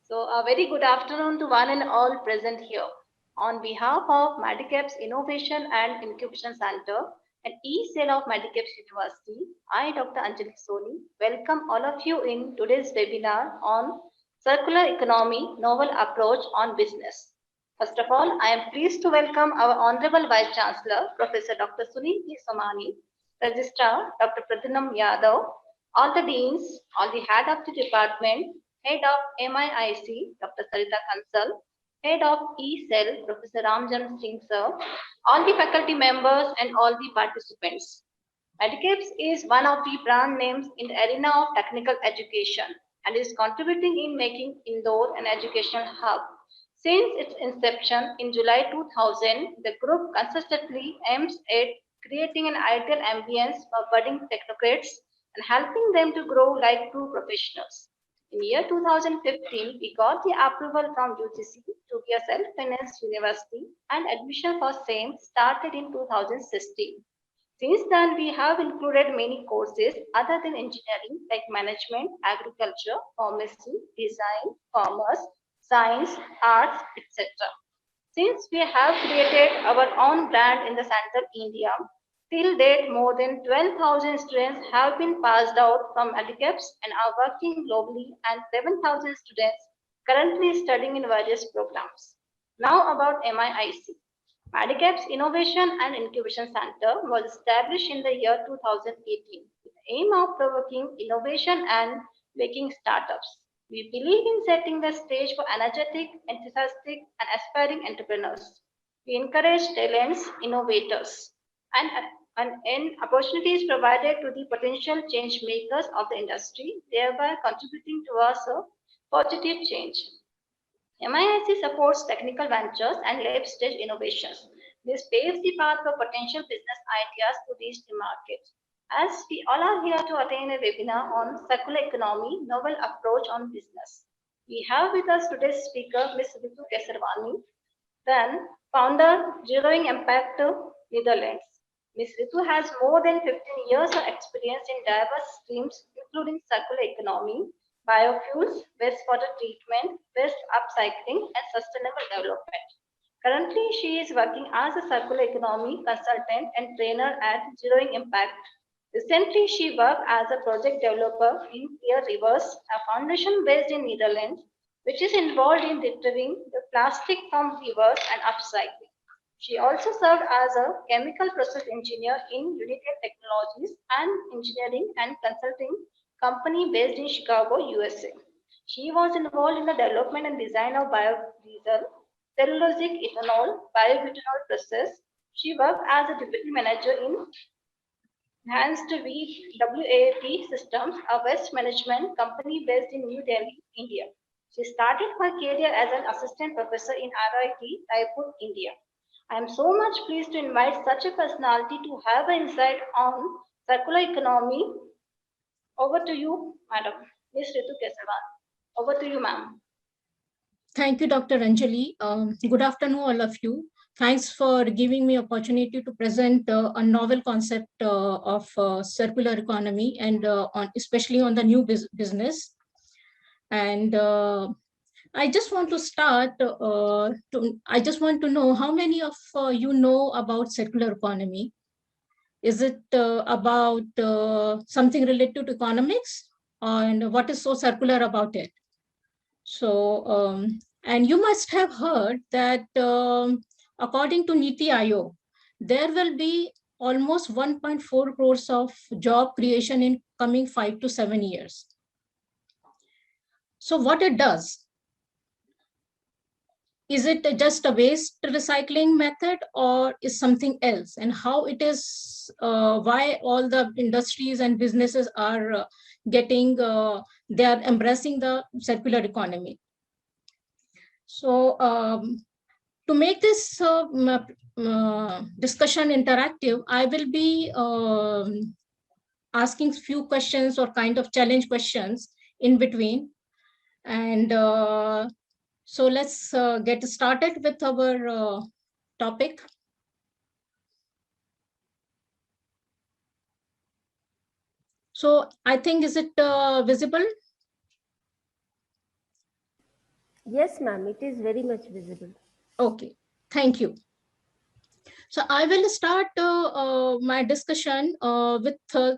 So, a very good afternoon to one and all present here. On behalf of Medicap's Innovation and Incubation Center and E-Cell of Medicap's University, I, Dr. Anjali Soni, welcome all of you in today's webinar on Circular Economy, Novel Approach on Business. First of all, I am pleased to welcome our Honorable Vice Chancellor, Professor Dr. Sunil G. Somani, Registrar Dr. Pradhanam Yadav, all the deans, all the head of the department, Head of MIIC, Dr. Sarita Kansal, Head of E-Cell, Professor Ramjan Singh Sir, all the faculty members and all the participants. Medicaps is one of the brand names in the arena of technical education and is contributing in making Indore an educational hub. Since its inception in July 2000, the group consistently aims at creating an ideal ambience for budding technocrats and helping them to grow like true professionals. In year 2015, we got the approval from UGC to be a self-financed university and admission for same started in 2016. Since then, we have included many courses other than engineering like management, agriculture, pharmacy, design, commerce, science, arts, etc. Since we have created our own brand in the Central India, till date more than 12,000 students have been passed out from Medicaps and are working globally and 7,000 students currently studying in various programs. Now about MIIC. Medicap's Innovation and Incubation Center was established in the year 2018 with the aim of provoking innovation and making startups. We believe in setting the stage for energetic, enthusiastic, and aspiring entrepreneurs. We encourage talents, innovators, and, and opportunities provided to the potential change makers of the industry, thereby contributing towards a positive change. MIIC supports technical ventures and lab stage innovations. This paves the path for potential business ideas to reach the market. As we all are here to attend a webinar on circular economy, novel approach on business. We have with us today's speaker, Ms. Ritu Kesarwani, then founder, Zeroing Impact Netherlands. Ms. Ritu has more than 15 years of experience in diverse streams, including circular economy, biofuels, wastewater treatment, waste upcycling, and sustainable development. Currently, she is working as a circular economy consultant and trainer at Zeroing Impact. Recently, she worked as a project developer in Clear Rivers, a foundation based in Netherlands, which is involved in retrieving the plastic from rivers and upcycling. She also served as a chemical process engineer in United Technologies and engineering and consulting company based in Chicago, USA. She was involved in the development and design of biodiesel, cellulosic ethanol, biobutanol process. She worked as a deputy manager in Enhanced WAP Systems, a waste management company based in New Delhi, India. She started her career as an assistant professor in RIT, Raipur, India. I am so much pleased to invite such a personality to have an insight on circular economy. Over to you, Madam. Ms. Ritu Kesavan. Over to you, ma'am. Thank you, Dr. Anjali. Good afternoon, all of you. Thanks for giving me opportunity to present a novel concept of circular economy and especially on the new business. And I just want to start. I just want to know how many of you know about circular economy. Is it about something related to economics, and what is so circular about it? So, and you must have heard that according to Niti Aayog, there will be almost 1.4 crores of job creation in coming 5 to 7 years. So what it does, is it just a waste recycling method or is something else? And how it is, why all the industries and businesses are getting, they are embracing the circular economy. So to make this discussion interactive, I will be asking few questions or kind of challenge questions in between. And so let's get started with our topic. So I think, is it visible? Yes, ma'am, it is very much visible. Okay, thank you. So I will start my discussion with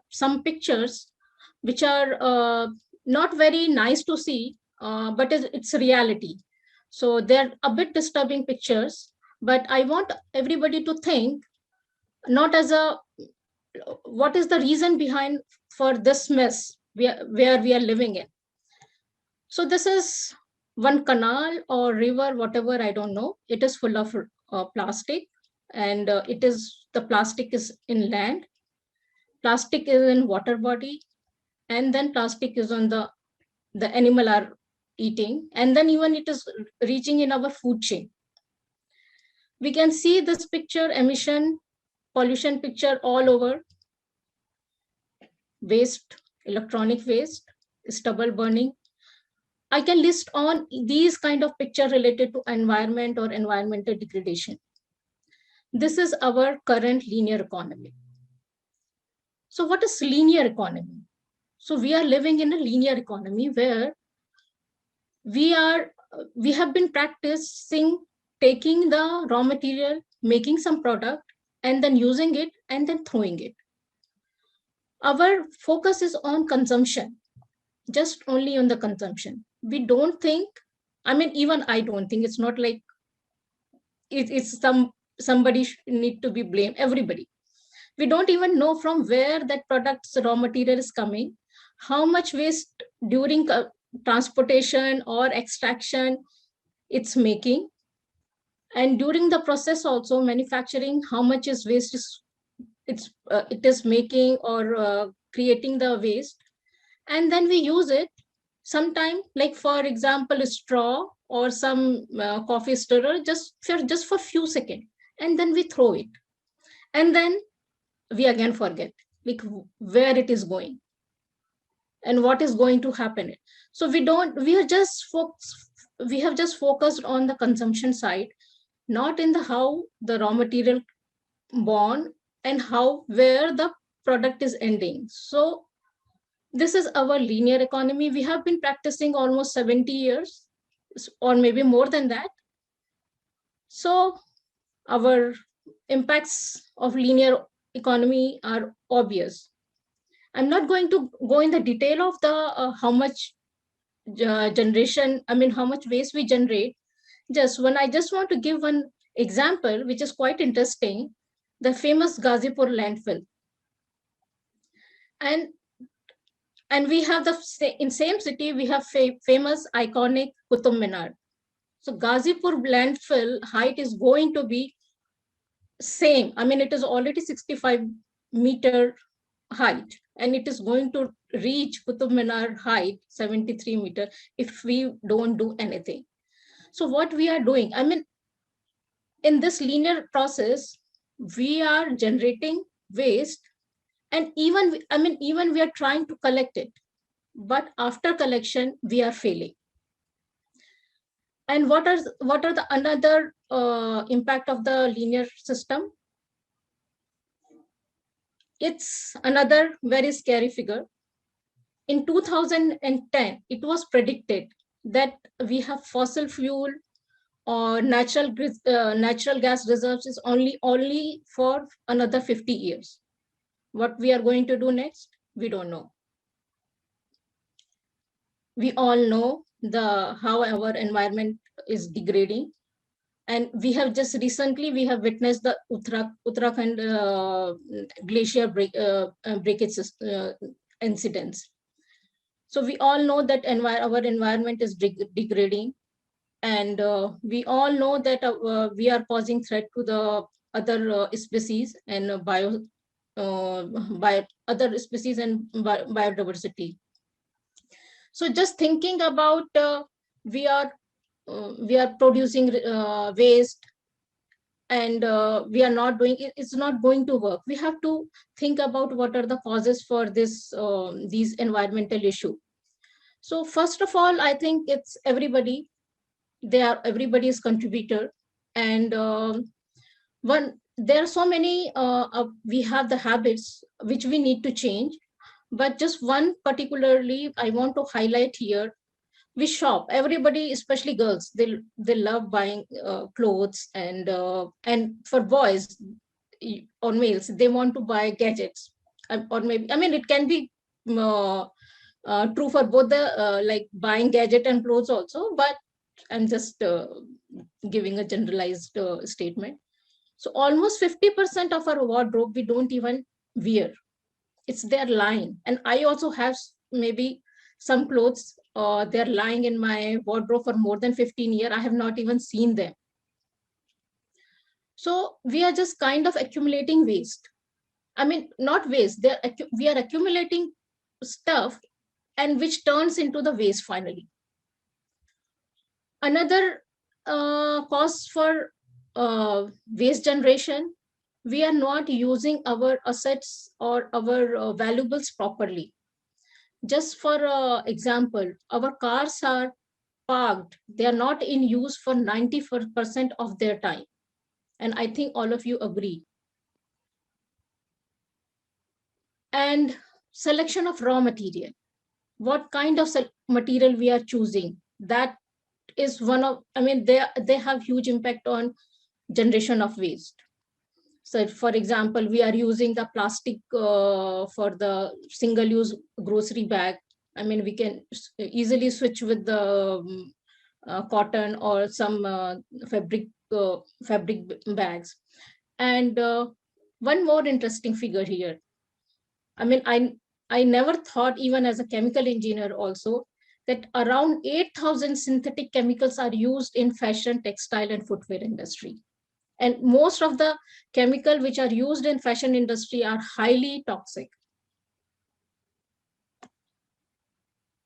some pictures which are not very nice to see, but it's a reality. So they're a bit disturbing pictures, but I want everybody to think not as a what is the reason behind for this mess where we are living in. So this is one canal or river, whatever, I don't know. It is full of plastic, and the plastic is in land, plastic is in water body, and then plastic is on the animal are eating, and then even it is reaching in our food chain. We can see this picture, emission, pollution picture all over, waste, electronic waste, stubble burning. I can list on these kind of picture related to environment or environmental degradation. This is our current linear economy. So what is linear economy? So we are living in a linear economy where we have been practicing taking the raw material, making some product, and then using it and then throwing it. Our focus is on consumption, just only on the consumption. We don't think, I mean, even I don't think, it's not like it's somebody need to be blamed, everybody. We don't even know from where that product's raw material is coming, how much waste during transportation or extraction it's making, and during the process also manufacturing, how much is waste is it is making or creating the waste, and then we use it sometime, like for example a straw or some coffee stirrer, just for few seconds, and then we throw it, and then we again forget like where it is going and what is going to happen. So we are just we have just focused on the consumption side, not in the how the raw material born and how where the product is ending. So this is our linear economy. We have been practicing almost 70 years or maybe more than that. So our impacts of linear economy are obvious. I'm not going to go in the detail of the how much generation, I mean, how much waste we generate. I just want to give one example, which is quite interesting, the famous Gazipur landfill. And we have in same city, we have famous iconic Qutub Minar. So Gazipur landfill height is going to be same. I mean, it is already 65-meter height, and it is going to reach Qutub Minar height 73-meter if we don't do anything. So what we are doing, I mean, in this linear process, we are generating waste, and even we are trying to collect it, but after collection, we are failing. And what are the another impact of the linear system? It's another very scary figure. In 2010, it was predicted that we have fossil fuel or natural gas reserves is only for another 50 years. What we are going to do next, we don't know. We all know how our environment is degrading, and we have just recently witnessed the Uttarakhand glacier breakage incidents. So we all know that our environment is degrading, and we all know that we are causing threat to the other species and by other species and biodiversity. So just thinking about we are producing waste, and we are not doing it, it's not going to work. We have to think about what are the causes for these environmental issue. So first of all, I think it's everybody. Everybody is contributor, and there are so many we have the habits which we need to change, but just one particularly I want to highlight here. we shop. Everybody, especially girls, they love buying clothes, and for boys or males, they want to buy gadgets. Or maybe, I mean, it can be uh, true for both the like buying gadget and clothes also, but I'm just giving a generalized statement. So almost 50% of our wardrobe we don't even wear. It's their lying. And I also have maybe some clothes, they're lying in my wardrobe for more than 15 years. I have not even seen them. So we are just kind of accumulating waste. I mean, not waste, we are accumulating stuff, and which turns into the waste finally. Another cause for waste generation, we are not using our assets or our valuables properly. Just for example, our cars are parked, they are not in use for 94% of their time. And I think all of you agree. And selection of raw material. What kind of material we are choosing, that is one of, I mean, they have huge impact on generation of waste. So for example, we are using the plastic for the single use grocery bag. I mean, we can easily switch with the cotton or some fabric bags. And one more interesting figure here. I mean, I never thought, even as a chemical engineer also, that around 8,000 synthetic chemicals are used in fashion, textile, and footwear industry. And most of the chemical which are used in fashion industry are highly toxic.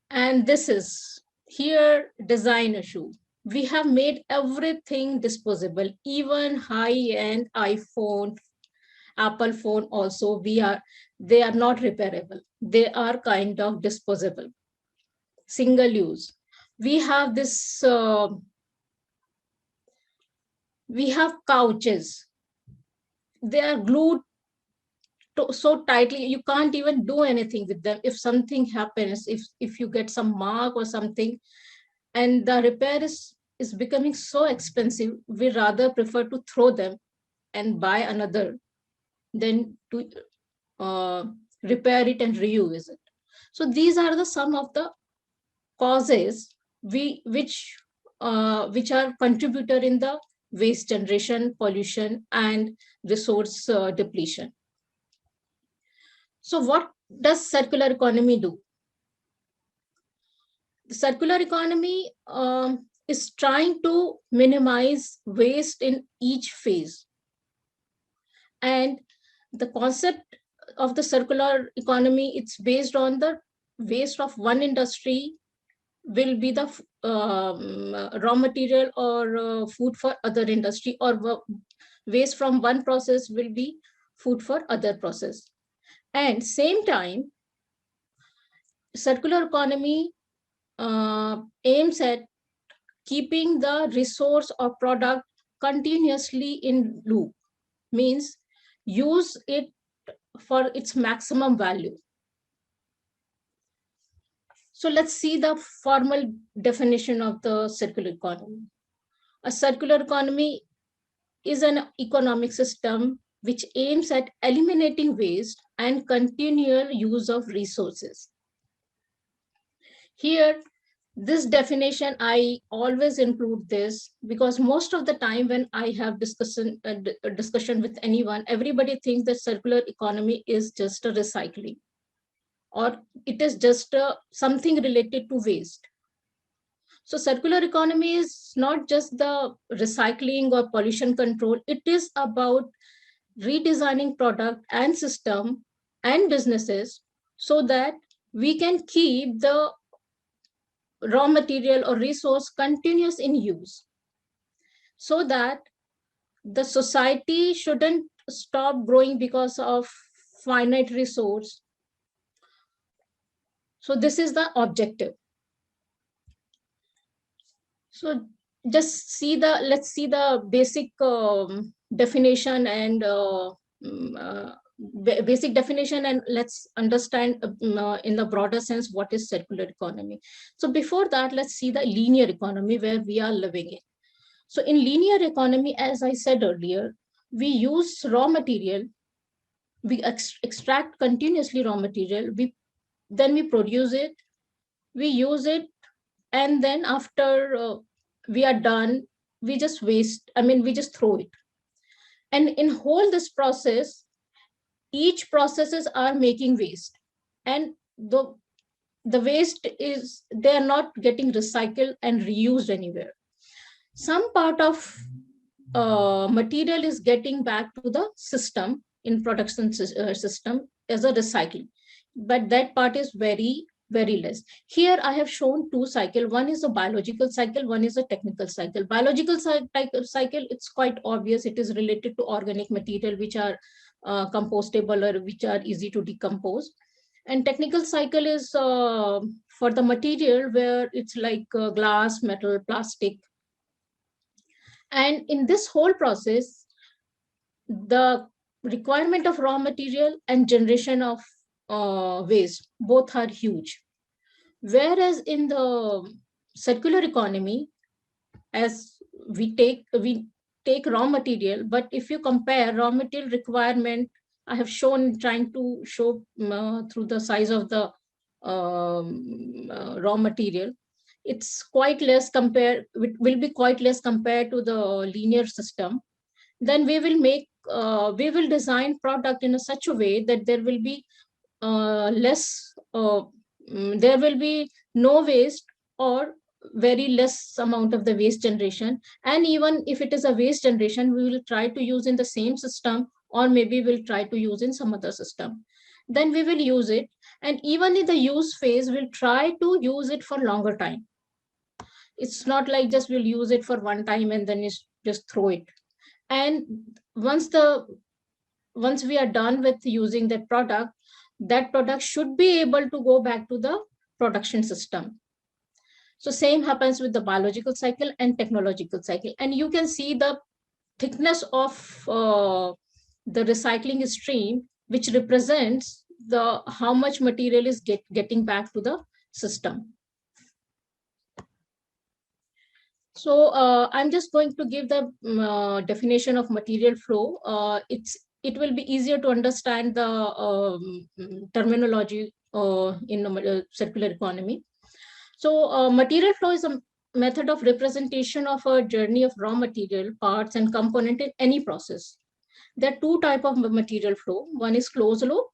And this is here design issue. We have made everything disposable, even high-end iPhone, Apple phone also, they are not repairable. They are kind of disposable, single use. We have this, we have couches. They are glued so tightly, you can't even do anything with them. If something happens, if you get some mark or something, and the repair is becoming so expensive, we rather prefer to throw them and buy another than to uh, repair it and reuse it. So these are the some of the causes which are contributor in the waste generation, pollution, and resource depletion. So what does circular economy do? The circular economy is trying to minimize waste in each phase. And the concept of the circular economy, it's based on the waste of one industry will be the raw material or food for other industry, or waste from one process will be food for other process. And same time, circular economy aims at keeping the resource or product continuously in loop, means use it for its maximum value. So let's see the formal definition of the circular economy. A circular economy is an economic system which aims at eliminating waste and continual use of resources. Here, this definition, I always include this because most of the time when I have discussion with anyone, everybody thinks that circular economy is just a recycling, or it is just something related to waste. So circular economy is not just the recycling or pollution control, it is about redesigning product and system and businesses so that we can keep the raw material or resource continuous in use, so that the society shouldn't stop growing because of finite resource. So this is the objective. So just let's see the basic definition and basic definition, and let's understand in the broader sense what is circular economy. So before that, let's see the linear economy where we are living in. So in linear economy, as I said earlier, we use raw material, we extract continuously raw material, then we produce it, we use it, and then after we are done, we just waste, we just throw it. And in whole this process, each processes are making waste, and the waste is, they are not getting recycled and reused anywhere. Some part of material is getting back to the system in production system as a recycling, but that part is very, very less. Here I have shown two cycles. One is a biological cycle, one is a technical cycle. Biological cycle, it's quite obvious. It is related to organic material which are compostable or which are easy to decompose. And technical cycle is for the material where it's like glass, metal, plastic. And in this whole process, the requirement of raw material and generation of waste, both are huge. Whereas in the circular economy, as we take raw material, but if you compare raw material requirement, I have shown, trying to show through the size of the raw material, it's quite less compared, it will be quite less compared to the linear system. Then we will design product in a such a way that there will be there will be no waste, or very less amount of the waste generation. And even if it is a waste generation, we will try to use in the same system, or maybe we'll try to use in some other system. Then we will use it, and even in the use phase, we'll try to use it for longer time. It's not like just we'll use it for one time and then just throw it. And once we are done with using that product should be able to go back to the production system. So same happens with the biological cycle and technological cycle. And you can see the thickness of the recycling stream, which represents the how much material is getting back to the system. So I'm just going to give the definition of material flow. It will be easier to understand the terminology in the circular economy. So material flow is a method of representation of a journey of raw material, parts, and component in any process. There are two types of material flow. One is closed loop,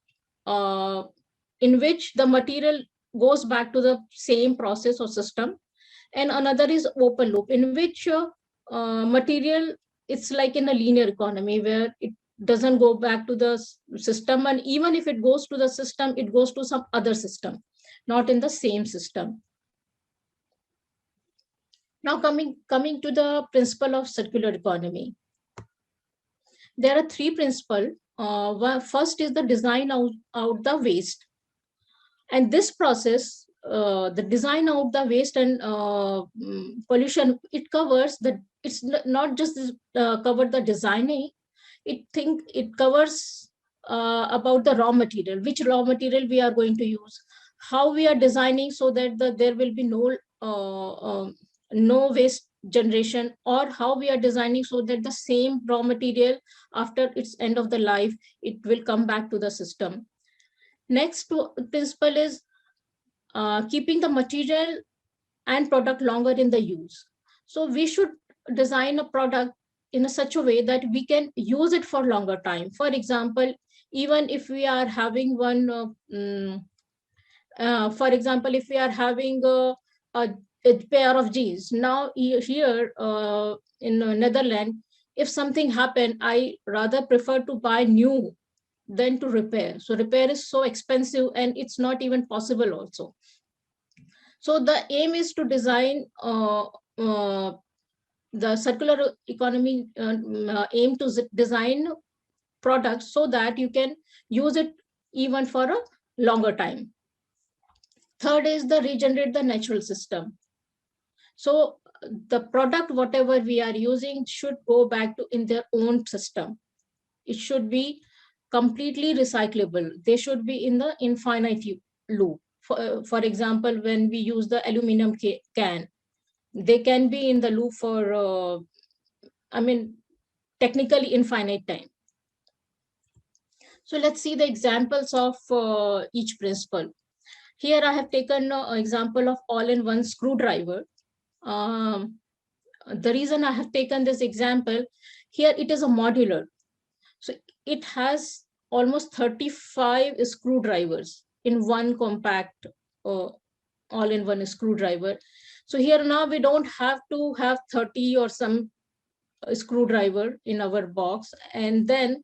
in which the material goes back to the same process or system. And another is open loop, in which material, it's like in a linear economy where it doesn't go back to the system. And even if it goes to the system, it goes to some other system, not in the same system. Now coming to the principle of circular economy. There are three principles. First is the design out the waste. And this process, the design out the waste and pollution, it covers it's not just cover the designing, it covers about the raw material, which raw material we are going to use, how we are designing so that there will be no waste generation, or how we are designing so that the same raw material, after its end of the life, it will come back to the system. Next principle is keeping the material and product longer in the use. So we should design a product in such a way that we can use it for longer time. For example, even if we are having for example, if we are having a pair of jeans, now here in Netherlands, if something happened, I rather prefer to buy new than to repair. So repair is so expensive, and it's not even possible also. So the aim is to design the circular economy aim to design products so that you can use it even for a longer time. Third is the regenerate the natural system. So the product, whatever we are using, should go back to in their own system. It should be completely recyclable. They should be in the infinite loop. For example, when we use the aluminum can, they can be in the loop for, technically infinite time. So let's see the examples of each principle. Here I have taken an example of all-in-one screwdriver. The reason I have taken this example, here it is a modular. So it has almost 35 screwdrivers in one compact all-in-one screwdriver. So here now we don't have to have 30 or some screwdriver in our box, and then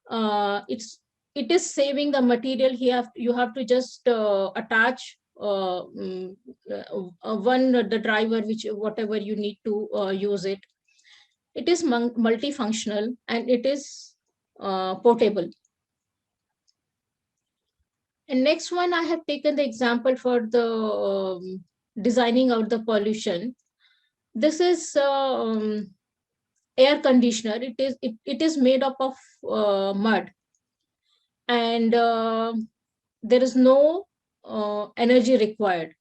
it is saving the material. Here you have to just attach the driver, which whatever you need to use it. It is multifunctional and it is portable. And next one, I have taken the example for the designing out the pollution. This is air conditioner. It is made up of mud, and there is no energy required.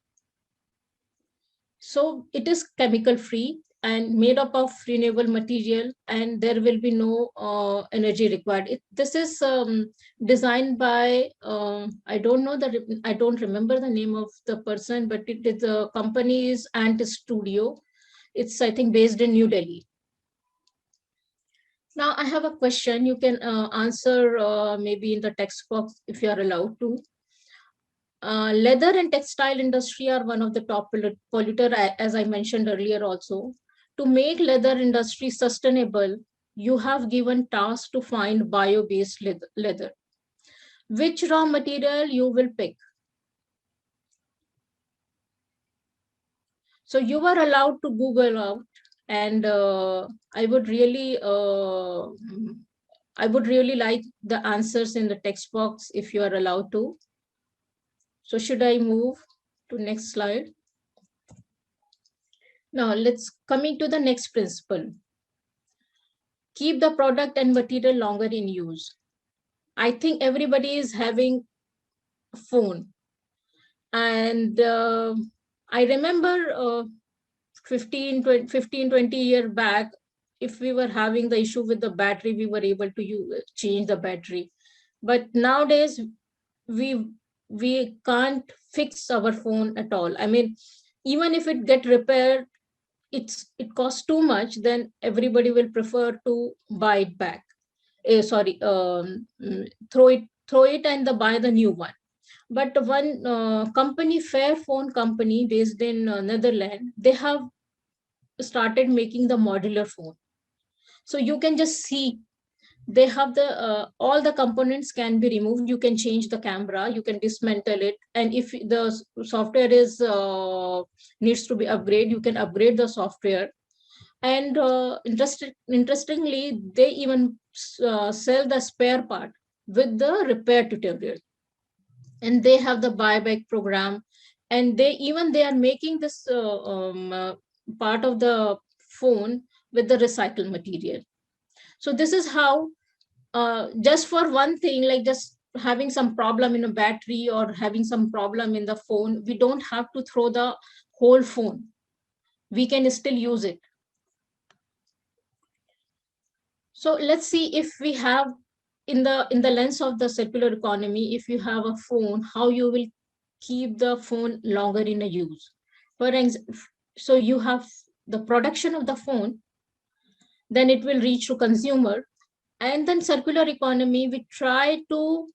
So it is chemical free and made up of renewable material, and there will be no energy required. This is designed by, I don't remember the name of the person, but the company is Ant Studio. It's, I think, based in New Delhi. Now I have a question. You can answer maybe in the text box if you are allowed to. Leather and textile industry are one of the top polluter, as I mentioned earlier also. To make leather industry sustainable, you have given task to find bio-based leather. Which raw material you will pick? So you are allowed to Google out, and I would really like the answers in the text box if you are allowed to. So should I move to next slide? Now let's coming to the next principle. Keep the product and material longer in use. I think everybody is having a phone. And I remember 20 years back, if we were having the issue with the battery, we were able to change the battery. But nowadays, we can't fix our phone at all. I mean, even if it get repaired, it costs too much, then everybody will prefer to buy it back. Throw it and buy the new one. But one company, Fairphone company based in Netherlands, they have started making the modular phone. So you can just see they have the all the components can be removed. You can change the camera, you can dismantle it, and if the software is needs to be upgraded, you can upgrade the software. And interestingly, they even sell the spare part with the repair tutorial, and they have the buyback program, and they are making this part of the phone with the recycled material. So this is how, just for one thing, like just having some problem in a battery or having some problem in the phone, we don't have to throw the whole phone. We can still use it. So let's see if we have, in the lens of the circular economy, if you have a phone, how you will keep the phone longer in a use. So you have the production of the phone, then it will reach to consumer, and then circular economy, we try to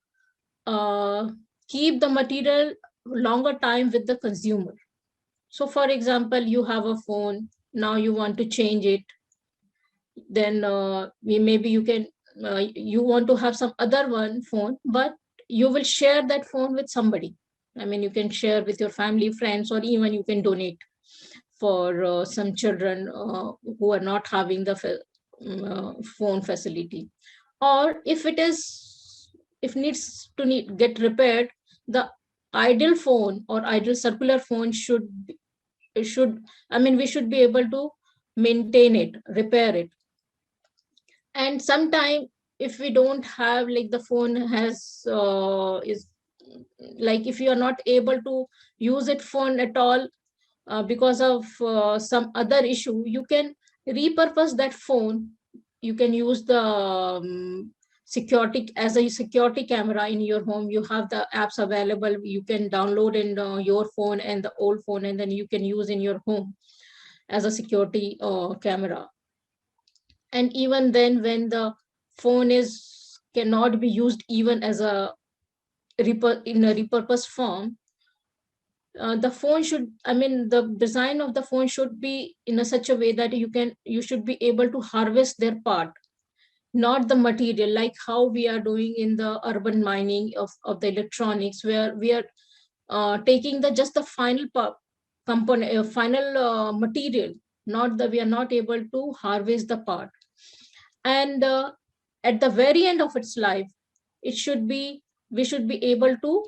keep the material longer time with the consumer. So for example, you have a phone, now you want to change it, then maybe you can you want to have some other one phone, but you will share that phone with somebody. I mean, you can share with your family, friends, or even you can donate for some children who are not having the phone facility. Or if needs to get repaired, the ideal phone or ideal circular phone we should be able to maintain it, repair it. And sometimes if we don't have, like, the phone has is like, if you are not able to use it phone at all because of some other issue, you can repurpose that phone. You can use the security as a security camera in your home. You have the apps available, you can download in your phone and the old phone, and then you can use in your home as a security camera. And even then, when the phone is cannot be used even as a in a repurposed form, the phone should, I mean, the design of the phone should be in a such a way that you should be able to harvest their part, not the material, like how we are doing in the urban mining of the electronics, where we are taking the just the final component, final material, not the, we are not able to harvest the part. And at the very end of its life, it should be, we should be able to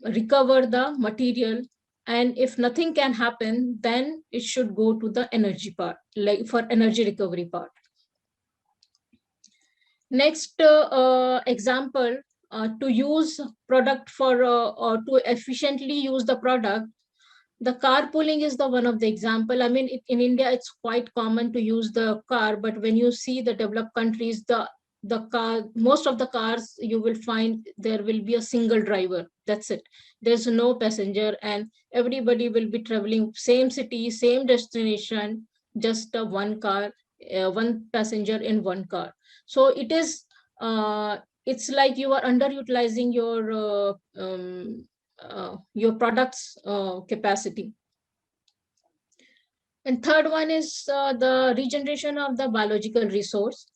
recover the material. And if nothing can happen, then it should go to the energy part, like for energy recovery part. Next example, to use product for or to efficiently use the product, the carpooling is the one of the example. I mean, in India, it's quite common to use the car, but when you see the developed countries, the car, most of the cars, you will find there will be a single driver. That's it. There's no passenger, and everybody will be traveling same city, same destination, just one car, one passenger in one car. So it is, it's like you are underutilizing your product's capacity. And third one is the regeneration of the biological resource.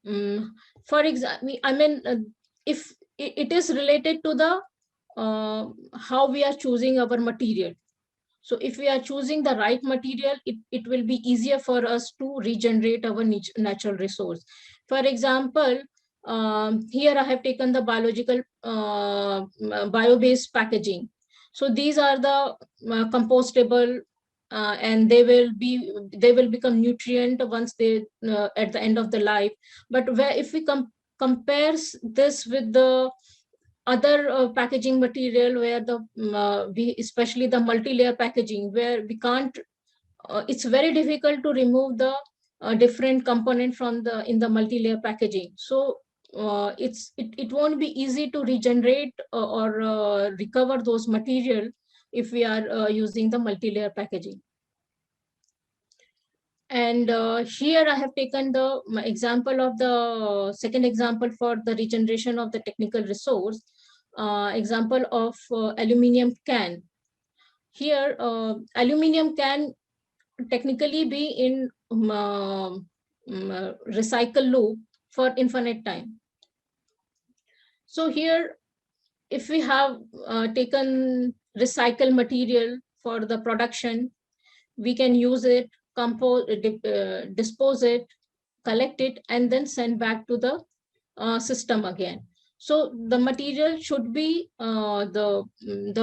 For example, I mean, if it is related to the how we are choosing our material. So if we are choosing the right material, it will be easier for us to regenerate our natural resource. For example, here I have taken the biological bio-based packaging. So these are the compostable, and they will become nutrient once they at the end of the life. But where if we compares this with the other packaging material, where the we, especially the multi-layer packaging, where we can't, it's very difficult to remove the different component from the in the multi-layer packaging. So it won't be easy to regenerate or recover those material if we are using the multi-layer packaging. And here I have taken the example of the second example for the regeneration of the technical resource, example of aluminum can. Here, aluminum can technically be in recycle loop for infinite time. So here, if we have taken recycled material for the production, we can use it, dispose it, collect it, and then send back to the system again. So the material should be the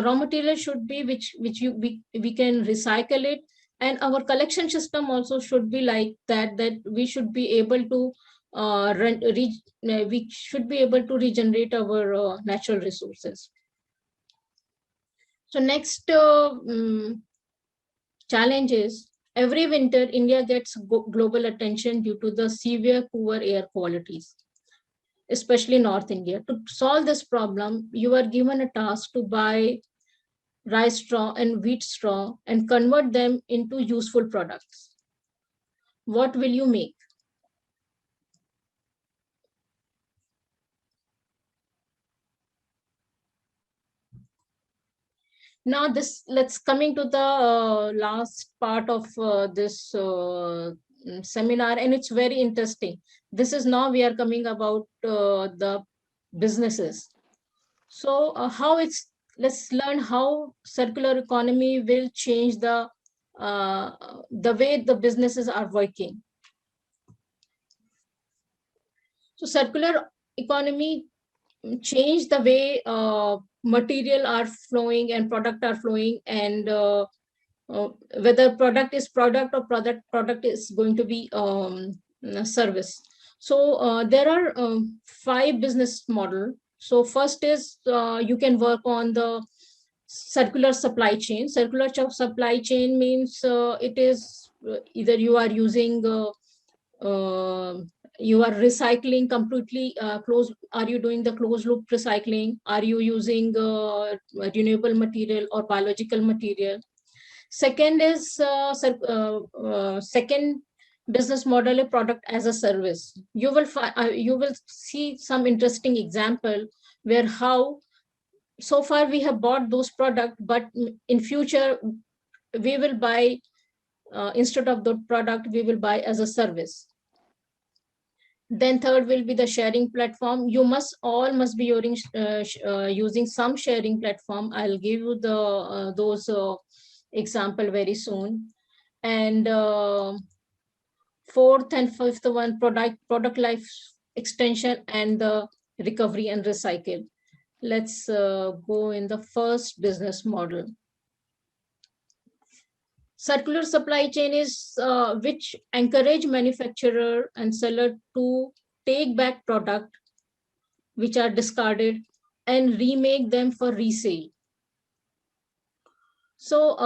raw material should be which we can recycle it, and our collection system also should be like that, that we should be able to we should be able to regenerate our natural resources. So next challenge is, every winter India gets global attention due to the severe poor air qualities, especially North India. To solve this problem, you are given a task to buy rice straw and wheat straw and convert them into useful products. What will you make? Now let's coming to the last part of this seminar, and it's very interesting. This is now we are coming about the businesses. So how it's, let's learn how circular economy will change the way the businesses are working. So circular economy change the way material are flowing and product are flowing, and whether product is product or product is going to be service. So there are 5 business model. So first is you can work on the circular supply chain. Circular supply chain means it is either you are using you are recycling completely closed. Are you doing the closed loop recycling? Are you using renewable material or biological material? Second is second business model, a product as a service. You will see some interesting example where how so far we have bought those product, but in future we will buy instead of the product, we will buy as a service. Then third will be the sharing platform. You must be using some sharing platform. I'll give you the those example very soon. And fourth and fifth one, product life extension and the recovery and recycle. Let's go in the first business model. Circular supply chain is which encourage manufacturer and seller to take back product which are discarded and remake them for resale. So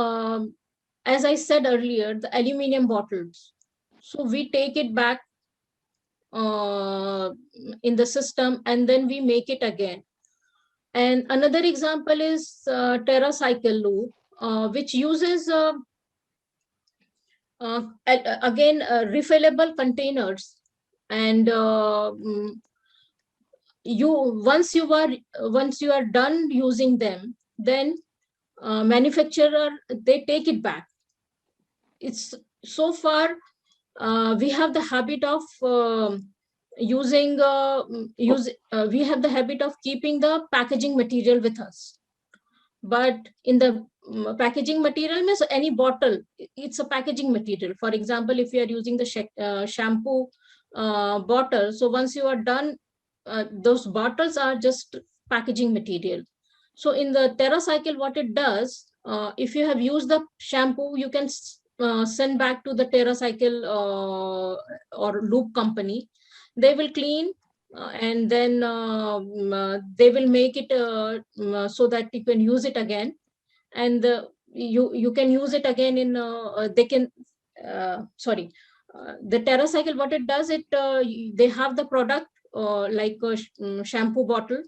as I said earlier, the aluminum bottles. So we take it back in the system and then we make it again. And another example is TerraCycle loop, which uses again refillable containers. And once you are done using them, then manufacturer, they take it back. It's so far we have the habit of we have the habit of keeping the packaging material with us. But in the packaging material means any bottle, it's a packaging material. For example, if you are using the shampoo bottle, so once you are done, those bottles are just packaging material. So in the TerraCycle, what it does, if you have used the shampoo, you can send back to the TerraCycle or loop company. They will clean and then they will make it so that you can use it again. And you can use it again in they can sorry, the TerraCycle, what it does, it they have the product like a shampoo bottle.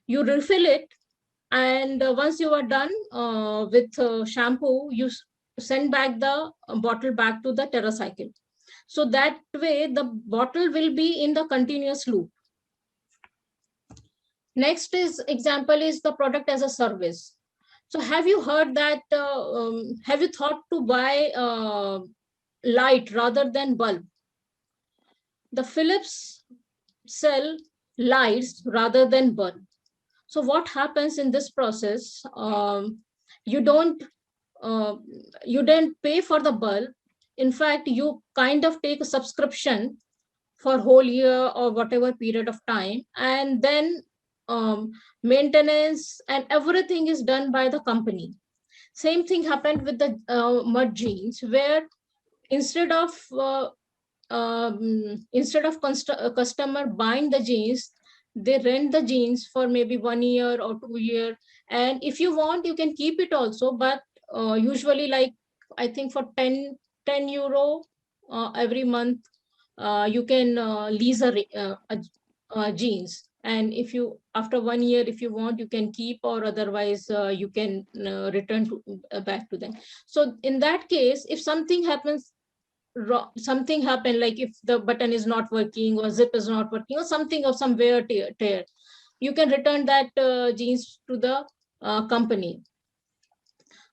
You refill it, and once you are done with shampoo, you send back the bottle back to the TerraCycle. So that way the bottle will be in the continuous loop. Next is example is the product as a service. So have you heard that, have you thought to buy light rather than bulb? The Philips sell lights rather than bulb. So what happens in this process? You don't pay for the bulb. In fact, you kind of take a subscription for whole year or whatever period of time, and then maintenance and everything is done by the company. Same thing happened with the mud jeans, where instead of customer buying the jeans, they rent the jeans for maybe 1 year or 2 year. And if you want, you can keep it also, but usually, like, I think for 10 euro every month, you can lease a jeans. And if you, after 1 year, if you want, you can keep, or otherwise you can return back to them. So in that case, if something happens, like if the button is not working or zip is not working or something, or some wear tear, you can return that jeans to the company.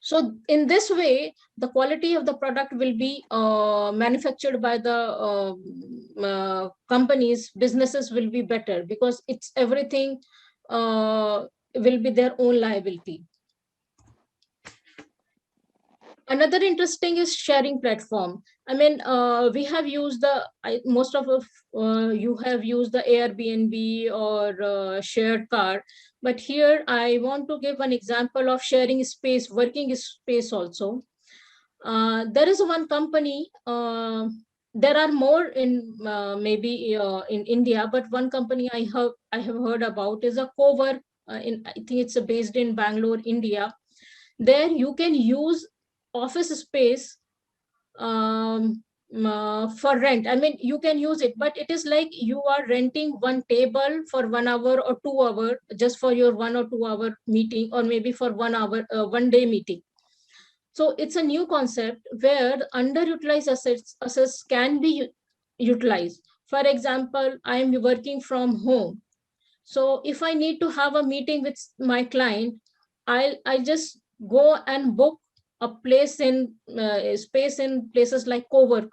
So in this way, the quality of the product will be manufactured by the companies, businesses will be better, because it's everything will be their own liability. Another interesting is sharing platform. I mean, we have used most of you have used the Airbnb or shared car, but here I want to give an example of sharing space, working space also. There is one company, there are more in maybe in India, but one company I have heard about is a Cowork. I think it's based in Bangalore, India. There you can use office space for rent. I mean, you can use it, but it is like you are renting one table for 1 hour or 2 hour just for your 1 or 2 hour meeting, or maybe for 1 hour, 1 day meeting. So it's a new concept where underutilized assets can be utilized. For example, I am working from home. So if I need to have a meeting with my client, I just go and book a place in space in places like Cowork,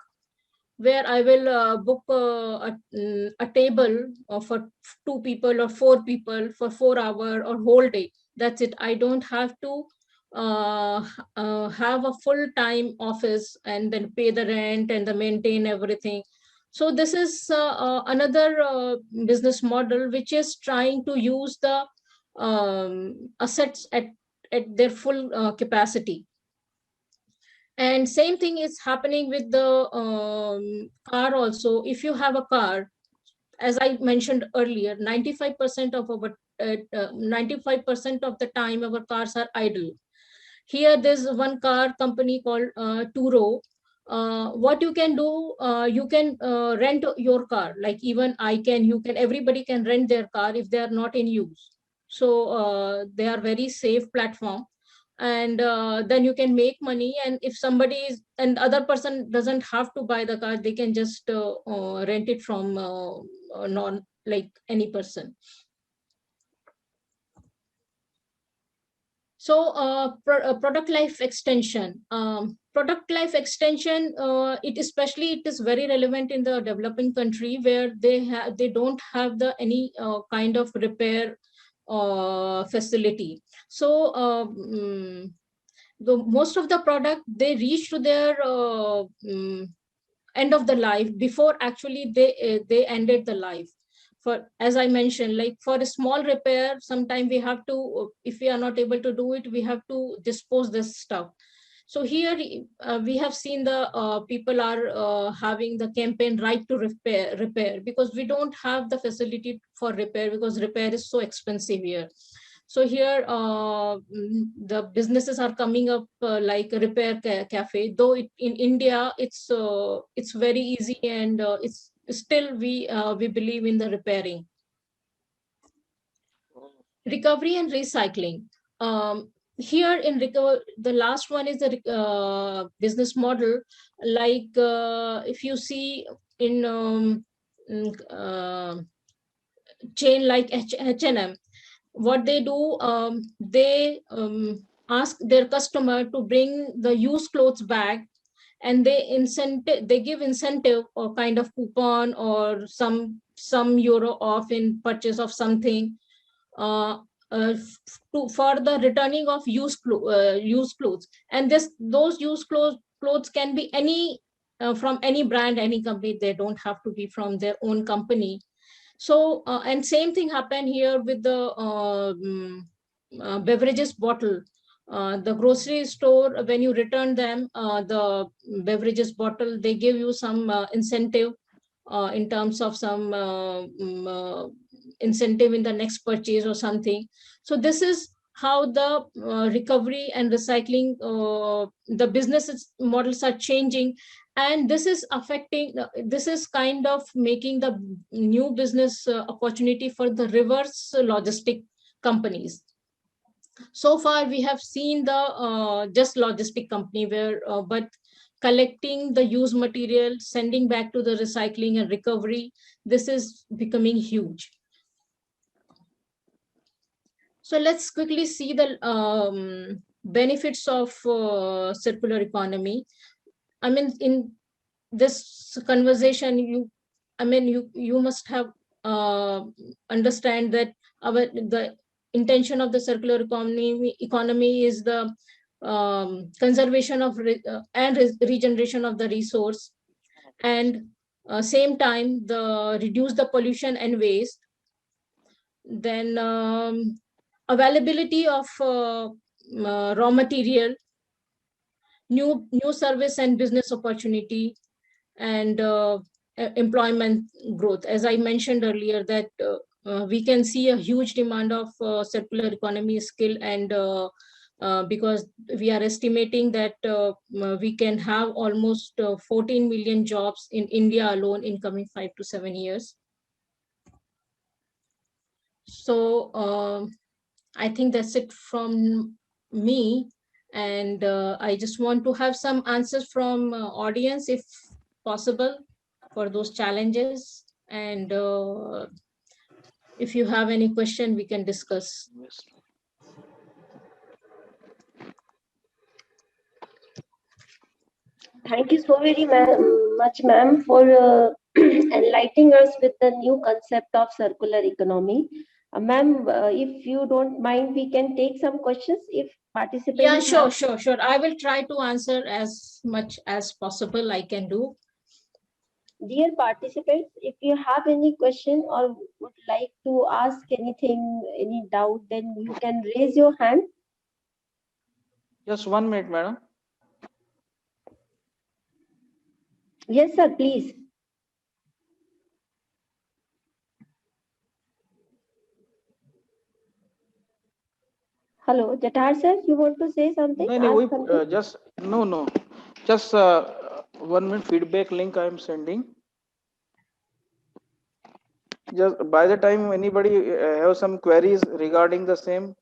where I will book a table for 2 people or 4 people for 4 hour or whole day. That's it. I don't have to have a full-time office and then pay the rent and the maintain everything. So this is another business model which is trying to use the assets at their full capacity. And same thing is happening with the car also. If you have a car, as I mentioned earlier, 95% of our 95% of the time our cars are idle. Here, there's one car company called Turo. What you can do, you can rent your car. Like even I can, you can, everybody can rent their car if they are not in use. So they are very safe platform, and then you can make money. And if somebody is, and other person doesn't have to buy the car, they can just rent it from non like any person. So product life extension. Product life extension, it especially it is very relevant in the developing country where they don't have the any kind of repair facility. So the most of the product, they reach to their end of the life before actually they ended the life. For, as I mentioned, like for a small repair, sometimes we have to, if we are not able to do it, we have to dispose this stuff. So here we have seen the people are having the campaign right to repair, because we don't have the facility for repair, because repair is so expensive here. So here the businesses are coming up like a repair cafe, though in India it's very easy, and it's still we believe in the repairing. Recovery and recycling. Here in recover, the last one is the business model. Like if you see in chain like H&M, what they do, they ask their customer to bring the used clothes back, and they give incentive or kind of coupon or some euro off in purchase of something uh, for the returning of used clothes. And those used clothes can be any from any brand, any company. They don't have to be from their own company. So, and same thing happened here with the beverages bottle. The grocery store, when you return them, the beverages bottle, they give you some incentive in terms of some incentive in the next purchase or something. So this is how the recovery and recycling, the business models are changing, and this is affecting, this is kind of making the new business opportunity for the reverse logistic companies. So far we have seen the just logistic company where but collecting the used material, sending back to the recycling and recovery, this is becoming huge. So let's quickly see the benefits of circular economy. I mean, in this conversation, you must have understand that the intention of the circular economy is the conservation of and regeneration of the resource, and same time the reduce the pollution and waste. Then availability of raw material, new service and business opportunity, and employment growth. As I mentioned earlier, that we can see a huge demand of circular economy skill, and because we are estimating that we can have almost 14 million jobs in India alone in coming 5 to 7 years. So I think that's it from me. And I just want to have some answers from audience, if possible, for those challenges. And if you have any question, we can discuss. Thank you so very much, ma'am, for enlightening us with the new concept of circular economy. Ma'am, if you don't mind, we can take some questions if participants. Yeah, sure. I will try to answer as much as possible I can do. Dear participants, if you have any question or would like to ask anything, any doubt, then you can raise your hand. Just 1 minute, madam. Yes, sir, please. Hello, Jathar sir, you want to say something? No, just no. Just 1 minute feedback link I am sending. Just by the time anybody have some queries regarding the same,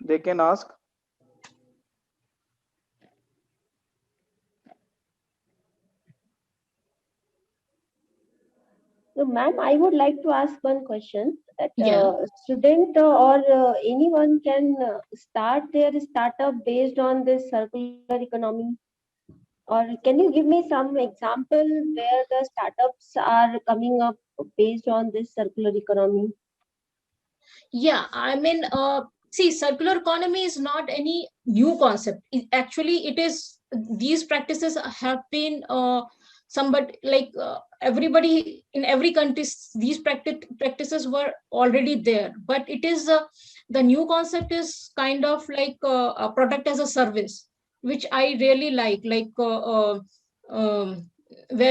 they can ask. So, ma'am, I would like to ask one question. That Yeah. student or anyone can start their startup based on this circular economy? Or can you give me some example where the startups are coming up based on this circular economy? Yeah, I mean, see, circular economy is not any new concept. Actually, it is, these practices have been somebody like everybody in every country, these practices were already there. But it is the new concept is kind of like a product as a service, which I really like where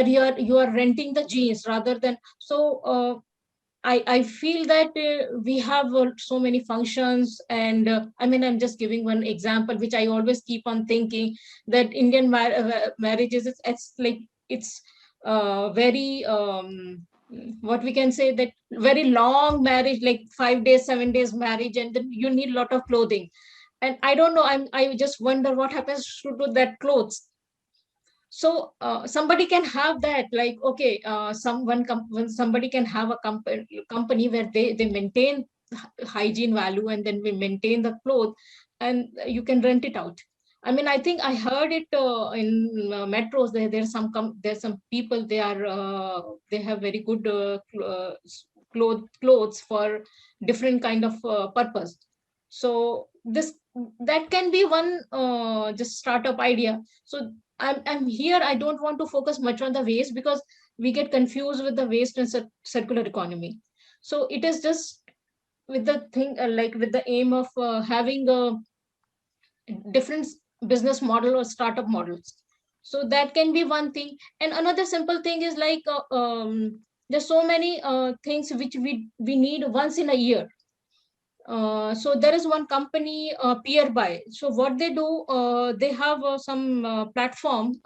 you are renting the jeans rather than so. I feel that we have so many functions, and I mean, I'm just giving one example, which I always keep on thinking that Indian marriages, it's like it's very what we can say, that very long marriage, like 5 days, 7 days marriage, and then you need a lot of clothing. And I don't know, I just wonder what happens to that clothes. So somebody can have that, like, okay, when somebody can have a company where they maintain hygiene value, and then we maintain the clothes, and you can rent it out. I mean, I think I heard it in metros. There's some people, they have very good clothes for different kind of purpose. So that can be one just startup idea. So I'm here. I don't want to focus much on the waste, because we get confused with the waste and circular economy. So it is just with the thing, like with the aim of having a different business model or startup models. So that can be one thing. And another simple thing is like there's so many things which we need once in a year. So there is one company, Peerby. So what they do, they have some platform,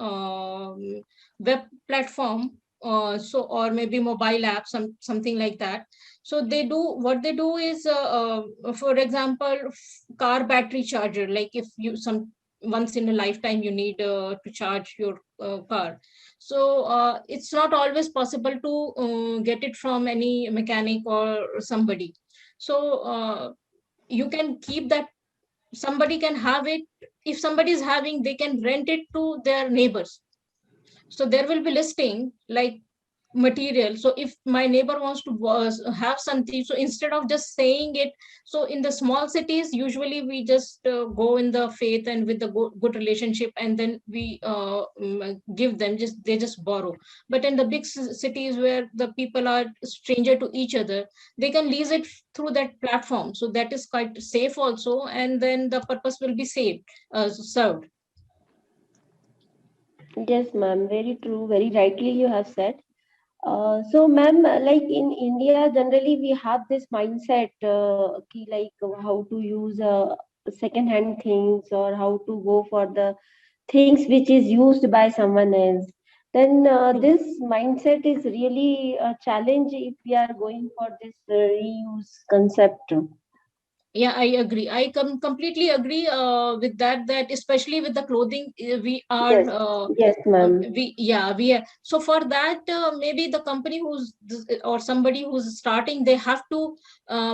web platform, so or maybe mobile app, something like that. So what they do is, for example, car battery charger. Like if you once in a lifetime you need to charge your car. So it's not always possible to get it from any mechanic or somebody. So you can keep that, somebody can have it. If somebody is having, they can rent it to their neighbors. So there will be listing like material. So if my neighbor wants to have something, so instead of just saying it, so in the small cities usually we just go in the faith and with the good relationship, and then we give them, they just borrow. But in the big cities where the people are stranger to each other, they can lease it through that platform. So that is quite safe also, and then the purpose will be served. Yes, ma'am. Very true. Very rightly you have said. So, ma'am, like in India, generally we have this mindset, like how to use second-hand things or how to go for the things which is used by someone else. Then True. this mindset is really a challenge if we are going for this reuse concept. Yeah, I agree. I completely agree with that. That especially with the clothing, we are Yes, yes, ma'am. so for that maybe the company or somebody who's starting, they have to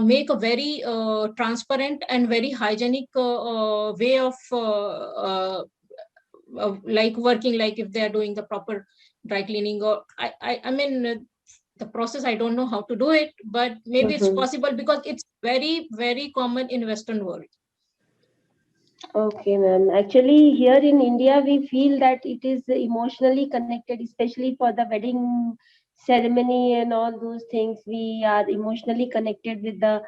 make a very transparent and very hygienic way of like working, like if they are doing the proper dry cleaning, or I mean the process, I don't know how to do it, but maybe it's Mhm. possible because it's very very common in Western world. Okay, ma'am. Actually, here in India, we feel that it is emotionally connected, especially for the wedding ceremony and all those things. We are emotionally connected with the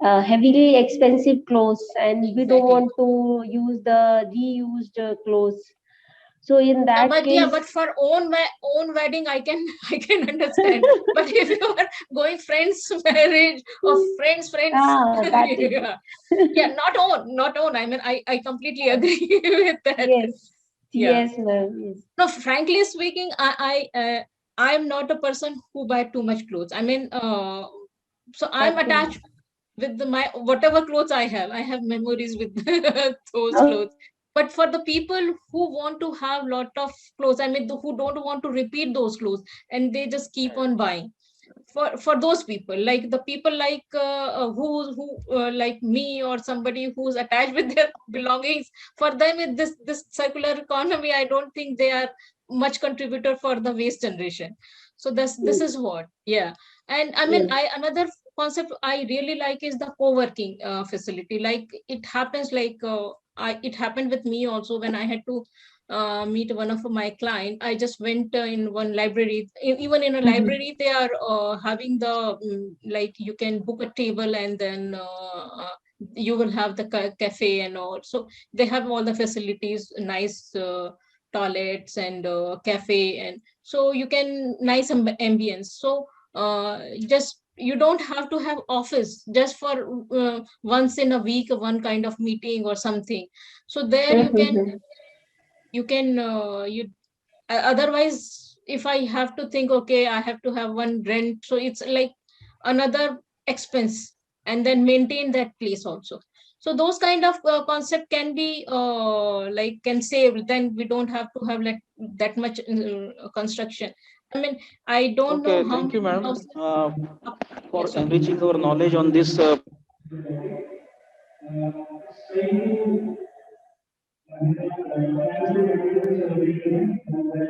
heavily expensive clothes, and we don't Exactly. want to use the reused clothes. So, in that But yeah, case, but for own wedding, I can I can understand. But if you are going friends marriage or friends, that is yeah, yeah, not own. I mean, I completely agree with that. yes, Yeah. yes, ma'am. Yes, No, frankly speaking, I'm not a person who buy too much clothes. I mean, so I'm okay. attached with my whatever clothes I have. I have memories with those Oh, clothes. But for the people who want to have lot of clothes, I mean, who don't want to repeat those clothes, and they just keep on buying, for those people, like the people like who like me or somebody who's attached with their belongings, for them this circular economy, I don't think they are much contributor for the waste generation. So this yes, is what, yeah. And I mean, yes. I another concept I really like is the co-working facility. Like it happens like it happened with me also when I had to meet one of my client. I just went in one library. Even in a Mhm. library, they are having the like you can book a table, and then you will have the cafe and all. So they have all the facilities, nice toilets and cafe, and so you can nice ambience. So just you don't have to have office just for once in a week, one kind of meeting or something. So there Mhm. you can you otherwise, if I have to think, okay, I have to have one rent, so it's like another expense, and then maintain that place also. So those kind of concept can be like can save, then we don't have to have like that much construction. I mean, I don't know Okay, how thank you, many madam, houses. for Yes, sir. enriching our knowledge on this. I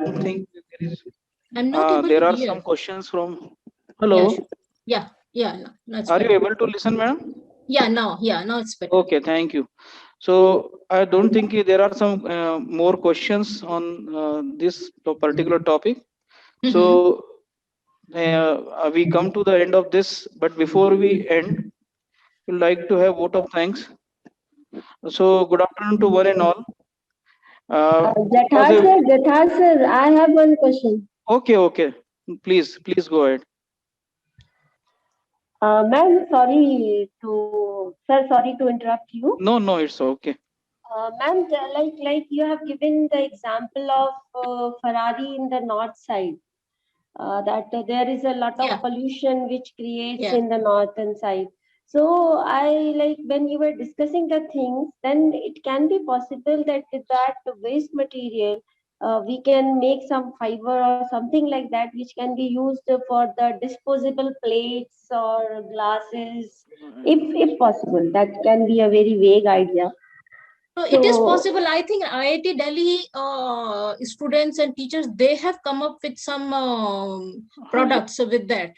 don't think there is. I'm not able There to are hear. some questions from. Yeah, Hello, sure. Yeah, no, that's are you better. able to listen, madam? Yeah, now it's better. Okay, thank you. So I don't think there are some more questions on this particular topic. Mm-hmm. So we come to the end of this, but before we end, we'd like to have vote of thanks. So good afternoon to one and all. It was a Jathar sir, I have one question. okay, okay. Please go ahead. Ma'am, sorry to interrupt you. No, no, it's okay. Ma'am, like you have given the example of Ferrari in the north side, that there is a lot of Yeah, pollution which creates yeah. in the northern side. So I like when you were discussing the things, then it can be possible that with that waste material, we can make some fiber or something like that, which can be used for the disposable plates or glasses, if possible. That can be a very vague idea. So it is So possible. I think IIT Delhi students and teachers, they have come up with some Yeah. products with that.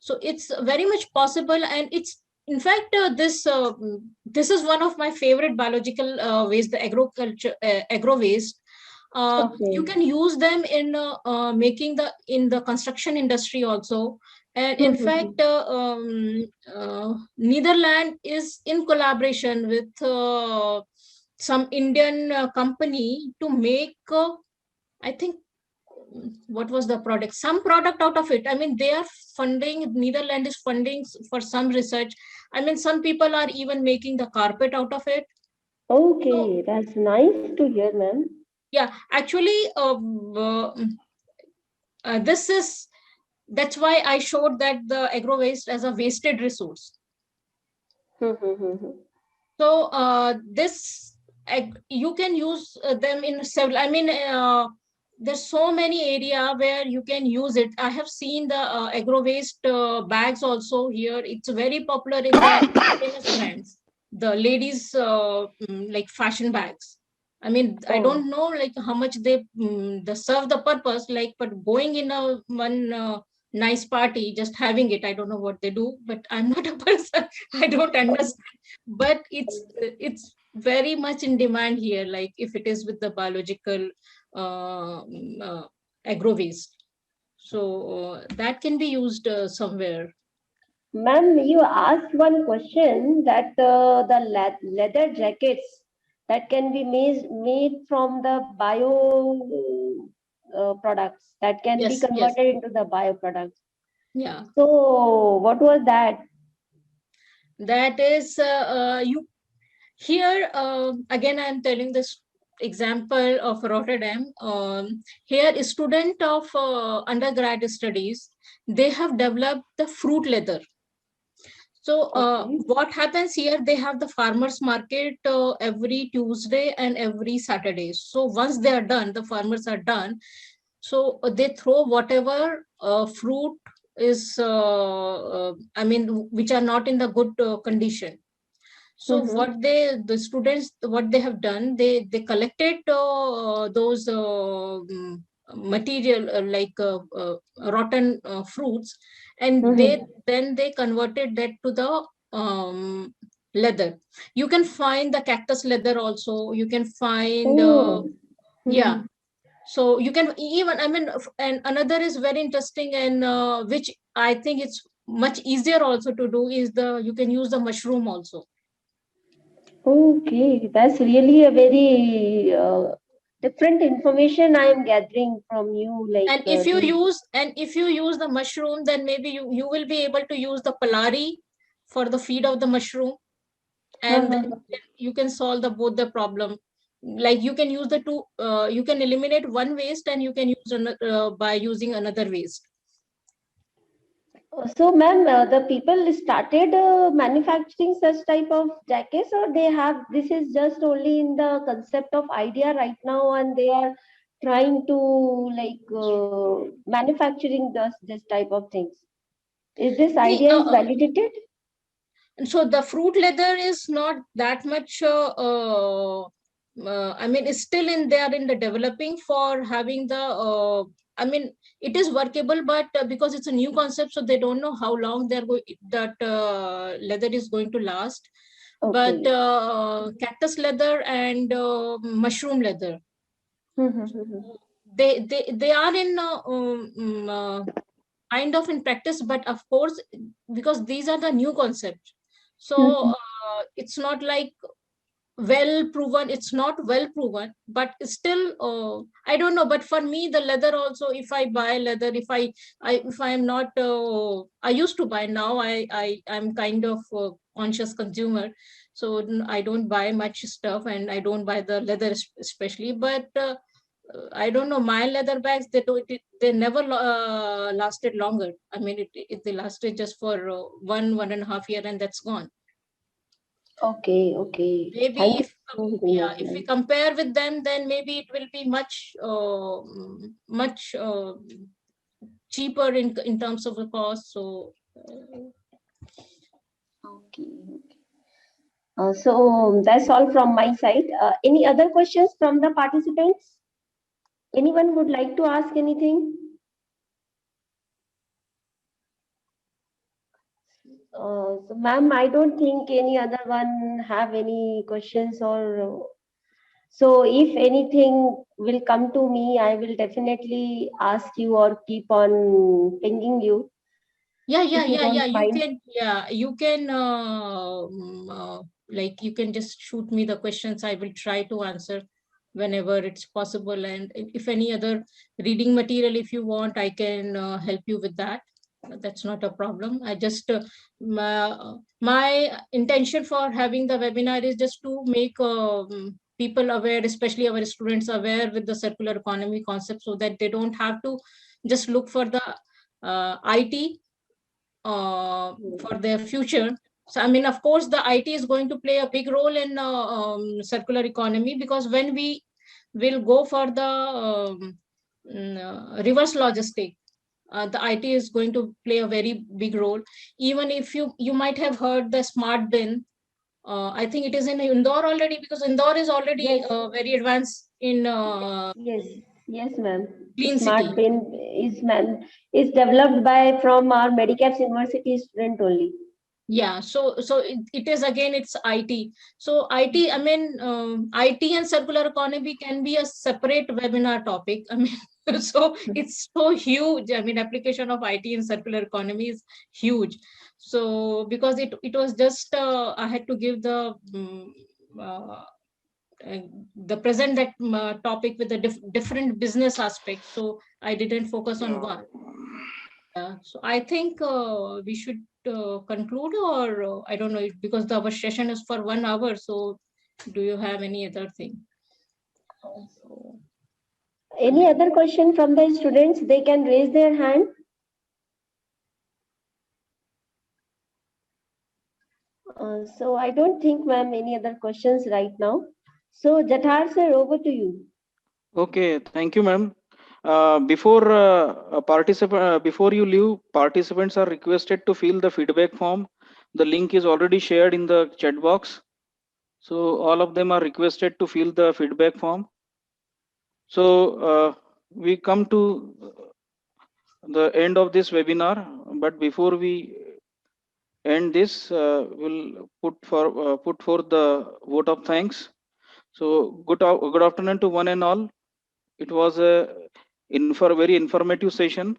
So it's very much possible, and it's in fact this is one of my favorite biological waste, the agro waste. You okay. can use them in making in the construction industry also. And in Mhm. fact, Netherlands is in collaboration with some Indian company to make I think, what was the product? Some product out of it. I mean, they are funding, Netherlands is funding for some research. I mean, some people are even making the carpet out of it. Okay, that's nice to hear, ma'am. Yeah, actually, that's why I showed that the agro waste as a wasted resource. So you can use them in several. I mean, there's so many area where you can use it. I have seen the agro waste bags also here. It's very popular in the famous brands. The ladies like fashion bags. I mean, I Oh. don't know like how much they serve the purpose. Like, but going in a one nice party, just having it. I don't know what they do, but I'm not a person. I don't understand. But it's very much in demand here. Like if it is with the biological agro waste, so that can be used somewhere. Ma'am, you asked one question that the leather jackets that can be made from the bio products that can be Yes, yes, converted into the bio products. yeah. So, what was that? That is you here again. I'm telling this example of Rotterdam. Here, a student of undergrad studies, they have developed the fruit leather. So Okay. what happens here, they have the farmers market every Tuesday and every Saturday. So once they are done, the farmers are done. So they throw whatever fruit is, I mean, which are not in the good condition. So what the students, what they have done, they collected those material like rotten fruits, and then they converted that to the leather. You can find the cactus leather also. You can find Oh. yeah. So you can even, I mean, and another is very interesting, and which I think it's much easier also to do is you can use the mushroom also. Okay, that's really a very different information I am gathering from you. Like, And if you use the mushroom, then maybe you will be able to use the palari for the feed of the mushroom, and then you can solve the both the problem. Like you can use the two, you can eliminate one waste and you can use another by using another waste. so, ma'am, the people started manufacturing such type of jackets, or they have this is just only in the concept of idea right now, and they are trying to like manufacturing this type of things. Is this See, idea is validated? so the fruit leather is not that much I mean, it's still in there in the developing for having the I mean, it is workable, but because it's a new concept, so they don't know how long they're going that leather is going to last. But Okay. cactus leather and mushroom leather, they are in kind of in practice, but of course, because these are the new concepts, so it's not like well proven. It's not well proven, but still I don't know. But for me, the leather also, if I buy leather, if I am not I used to buy. Now I'm kind of conscious consumer, so I don't buy much stuff, and I don't buy the leather especially. But I don't know, my leather bags, they never lasted longer. I mean, they lasted just for 1.5 year, and that's gone. Okay, okay. Maybe Thank you if for giving yeah, us, if we ma'am. compare with them, then maybe it will be much cheaper in terms of the cost. So Okay. So that's all from my side. Any other questions from the participants? Anyone would like to ask anything? So, ma'am, I don't think any other one have any questions or. So, if anything will come to me, I will definitely ask you or keep on pinging you if you yeah. don't mind. You can like you can just shoot me the questions. I will try to answer. whenever it's possible. And if any other reading material, if you want, I can help you with that. That's not a problem. I just, my intention for having the webinar is just to make people aware, especially our students aware with the circular economy concept, so that they don't have to just look for the IT for their future. So, I mean, of course, the IT is going to play a big role in circular economy, because when we will go for the reverse logistic, the IT is going to play a very big role. Even if you might have heard the smart bin. I think it is in Indore already, because Indore is already Yes. very advanced in Yes, yes, ma'am. clean Smart city. bin is developed by from our Medicaps University student only. Yeah, so it is, again, it's IT. So IT, I mean, IT and circular economy can be a separate webinar topic. I mean, so it's so huge. I mean, application of IT in circular economy is huge. So because it was just I had to give uh, the present that topic with the different business aspects. So I didn't focus on one. So I think we should conclude, or I don't know, because our session is for 1 hour. So do you have any other thing? Any other question from the students? They can raise their hand. So I don't think, ma'am, any other questions right now. So Jathar sir, over to you. Okay, thank you, ma'am. Before you leave, participants are requested to fill the feedback form. The link is already shared in the chat box. So all of them are requested to fill the feedback form. So we come to the end of this webinar, but before we end this, we'll put forth the vote of thanks. So good afternoon to one and all. It was a very informative session.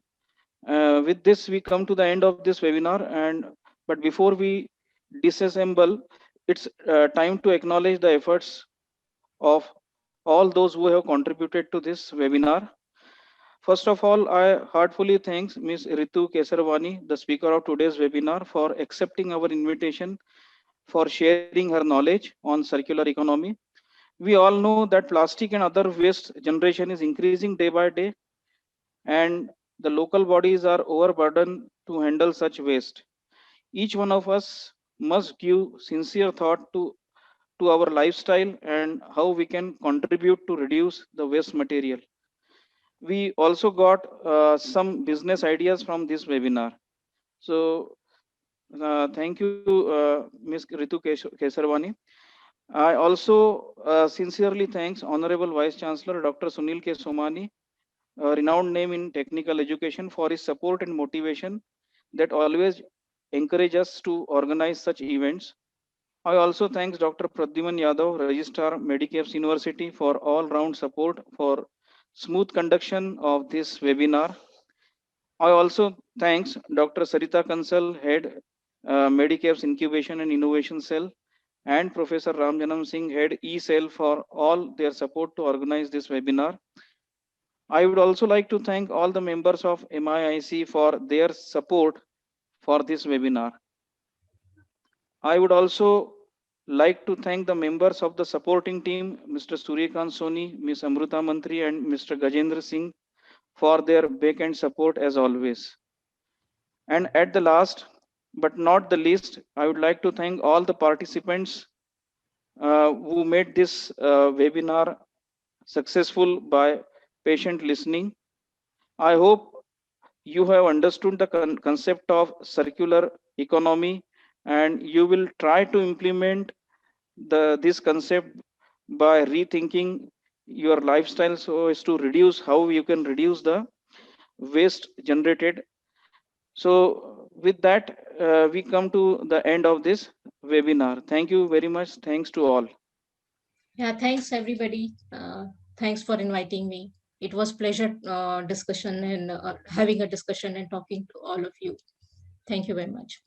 With this, we come to the end of this webinar. But before we disassemble, it's time to acknowledge the efforts of all those who have contributed to this webinar. First of all, I heartfully thanks Ms. Ritu Kesarwani, the speaker of today's webinar, for accepting our invitation, for sharing her knowledge on circular economy. We all know that plastic and other waste generation is increasing day by day, and the local bodies are overburdened to handle such waste. Each one of us must give sincere thought to our lifestyle and how we can contribute to reduce the waste material. We also got some business ideas from this webinar. So thank you, Ms. Ritu Kesarwani. I also sincerely thanks Honorable Vice Chancellor Dr. Sunil K. Somani, a renowned name in technical education, for his support and motivation that always encourage us to organize such events. I also thanks Dr. Pradyuman Yadav, Registrar Medicaps University, for all-round support for smooth conduction of this webinar. I also thanks Dr. Sarita Kansal, Head Medicaps Incubation and Innovation Cell, and Professor Ramjanam Singh, Head E-Cell, for all their support to organize this webinar. I would also like to thank all the members of MIIC for their support for this webinar. I would also like to thank the members of the supporting team, Mr. Suryakant Soni, Ms. Amruta Mantri, and Mr. Gajendra Singh, for their back-end support as always. And at the last, but not the least, I would like to thank all the participants who made this webinar successful by patient listening. I hope you have understood the concept of circular economy, and you will try to implement this concept by rethinking your lifestyle so as to reduce how you can reduce the waste generated. So with that, we come to the end of this webinar. Thank you very much. Thanks to all. Yeah, thanks everybody. Thanks for inviting me. It was pleasure discussion and having a discussion and talking to all of you. Thank you very much.